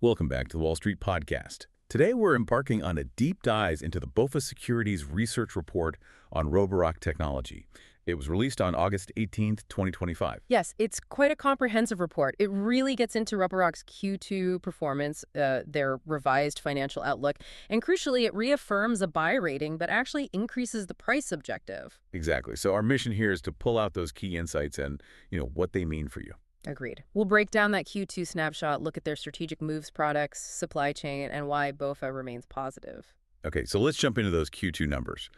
Welcome back to the Wall Street Podcast. Today we're embarking on a deep dive into the BofA Securities Research Report on Roborock technology. It was released on August 18th, 2025. Yes, it's quite a comprehensive report. It really gets into Roborock's Q2 performance, their revised financial outlook, and crucially, it reaffirms a buy rating, but actually increases the price objective. Exactly. So our mission here is to pull out those key insights and, what they mean for you. Agreed. We'll break down that Q2 snapshot, look at their strategic moves products, supply chain, and why BofA remains positive. Okay, so let's jump into those Q2 numbers.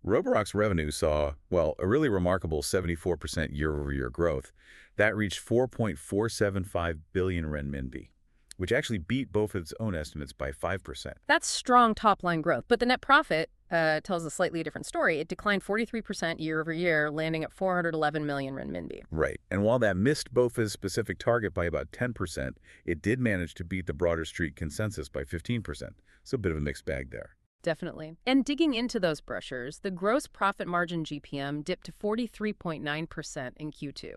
Roborock's revenue saw, a really remarkable 74% year-over-year growth. That reached 4.475 billion renminbi, which actually beat BofA's own estimates by 5%. That's strong top-line growth, but the net profit tells a slightly different story. It declined 43% year-over-year, landing at 411 million renminbi. Right, and while that missed BofA's specific target by about 10%, it did manage to beat the broader street consensus by 15%. So a bit of a mixed bag there. Definitely. And digging into those pressures, the gross profit margin GPM dipped to 43.9% in Q2.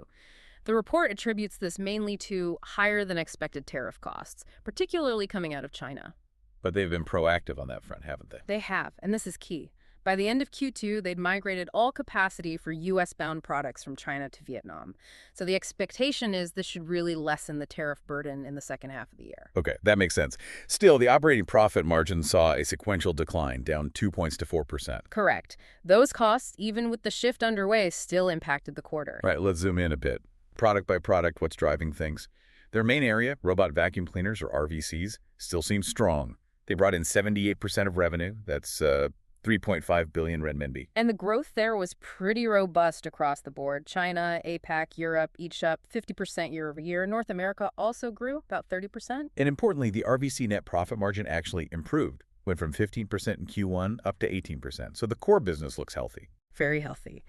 The report attributes this mainly to higher than expected tariff costs, particularly coming out of China. But they've been proactive on that front, haven't they? They have, and this is key. By the end of Q2, they'd migrated all capacity for U.S.-bound products from China to Vietnam. So the expectation is this should really lessen the tariff burden in the second half of the year. Okay, that makes sense. Still, the operating profit margin saw a sequential decline, down 2 points to 4%. Correct. Those costs, even with the shift underway, still impacted the quarter. Right, let's zoom in a bit. Product by product, what's driving things? Their main area, robot vacuum cleaners, or RVCs, still seems strong. They brought in 78% of revenue. That's 3.5 billion renminbi. And the growth there was pretty robust across the board. China, APAC, Europe, each up 50% year over year. North America also grew about 30%. And importantly, the RVC net profit margin actually improved. Went from 15% in Q1 up to 18%. So the core business looks healthy. Very healthy.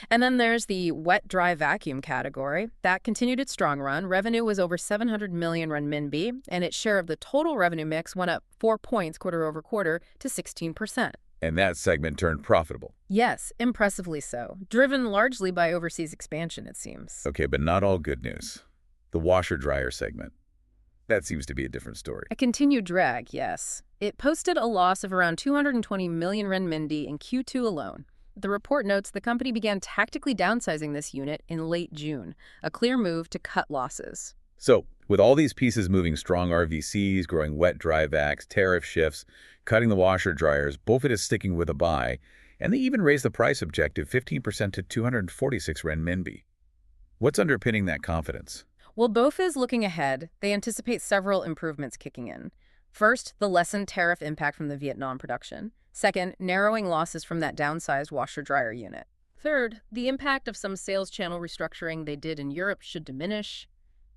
And then there's the wet-dry vacuum category. That continued its strong run. Revenue was over 700 million renminbi, and its share of the total revenue mix went up 4 points quarter over quarter to 16%. And that segment turned profitable. Yes, impressively so. Driven largely by overseas expansion, it seems. Okay, but not all good news. The washer-dryer segment. That seems to be a different story. A continued drag, yes. It posted a loss of around 220 million renminbi in Q2 alone. The report notes the company began tactically downsizing this unit in late June, a clear move to cut losses. So, with all these pieces moving strong RVCs, growing wet-dry vacs, tariff shifts, cutting the washer-dryers, BofA is sticking with a buy, and they even raised the price objective 15% to 246 renminbi. What's underpinning that confidence? Well, BofA is looking ahead. They anticipate several improvements kicking in. First, the lessened tariff impact from the Vietnam production. Second, narrowing losses from that downsized washer-dryer unit. Third, the impact of some sales channel restructuring they did in Europe should diminish.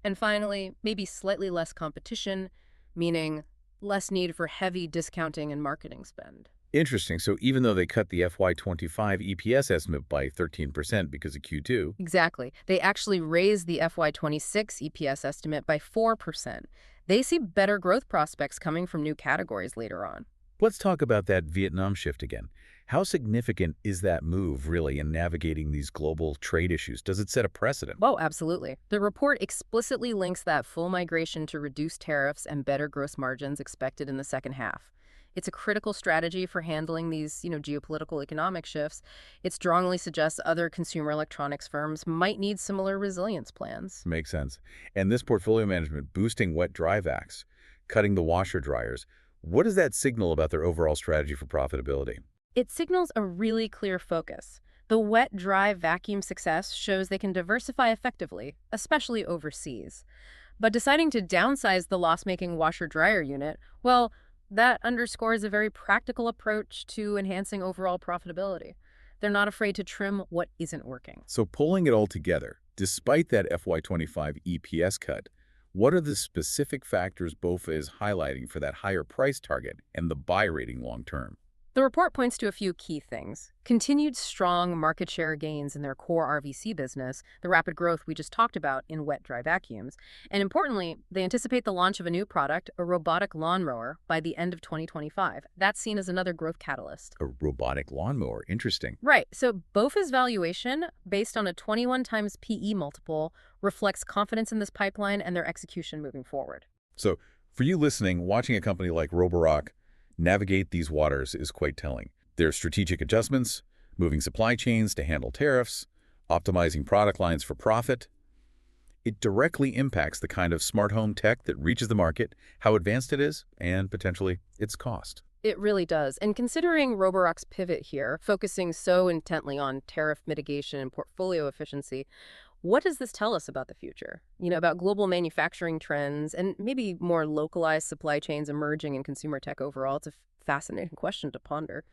And finally, maybe slightly less competition, meaning less need for heavy discounting and marketing spend. Interesting. So even though they cut the FY25 EPS estimate by 13% because of Q2. Exactly. They actually raised the FY26 EPS estimate by 4%. They see better growth prospects coming from new categories later on. Let's talk about that Vietnam shift again. How significant is that move, really, in navigating these global trade issues? Does it set a precedent? Oh, absolutely. The report explicitly links that full migration to reduced tariffs and better gross margins expected in the second half. It's a critical strategy for handling these, geopolitical economic shifts. It strongly suggests other consumer electronics firms might need similar resilience plans. Makes sense. And this portfolio management, boosting wet-dry vacs, cutting the washer-dryers, what does that signal about their overall strategy for profitability? It signals a really clear focus. The wet-dry vacuum success shows they can diversify effectively, especially overseas. But deciding to downsize the loss-making washer-dryer unit, well, that underscores a very practical approach to enhancing overall profitability. They're not afraid to trim what isn't working. So pulling it all together, despite that FY25 EPS cut, what are the specific factors BofA is highlighting for that higher price target and the buy rating long term? The report points to a few key things. Continued strong market share gains in their core RVC business, the rapid growth we just talked about in wet-dry vacuums, and importantly, they anticipate the launch of a new product, a robotic lawnmower, by the end of 2025. That's seen as another growth catalyst. A robotic lawnmower, interesting. Right, so BofA's valuation, based on a 21 times PE multiple, reflects confidence in this pipeline and their execution moving forward. So For you listening, watching a company like Roborock navigate these waters is quite telling. Their strategic adjustments, moving supply chains to handle tariffs, optimizing product lines for profit, it directly impacts the kind of smart home tech that reaches the market, how advanced it is, and potentially its cost. It really does. And considering Roborock's pivot here, focusing so intently on tariff mitigation and portfolio efficiency, what does this tell us about the future? About global manufacturing trends and maybe more localized supply chains emerging in consumer tech overall? It's a fascinating question to ponder.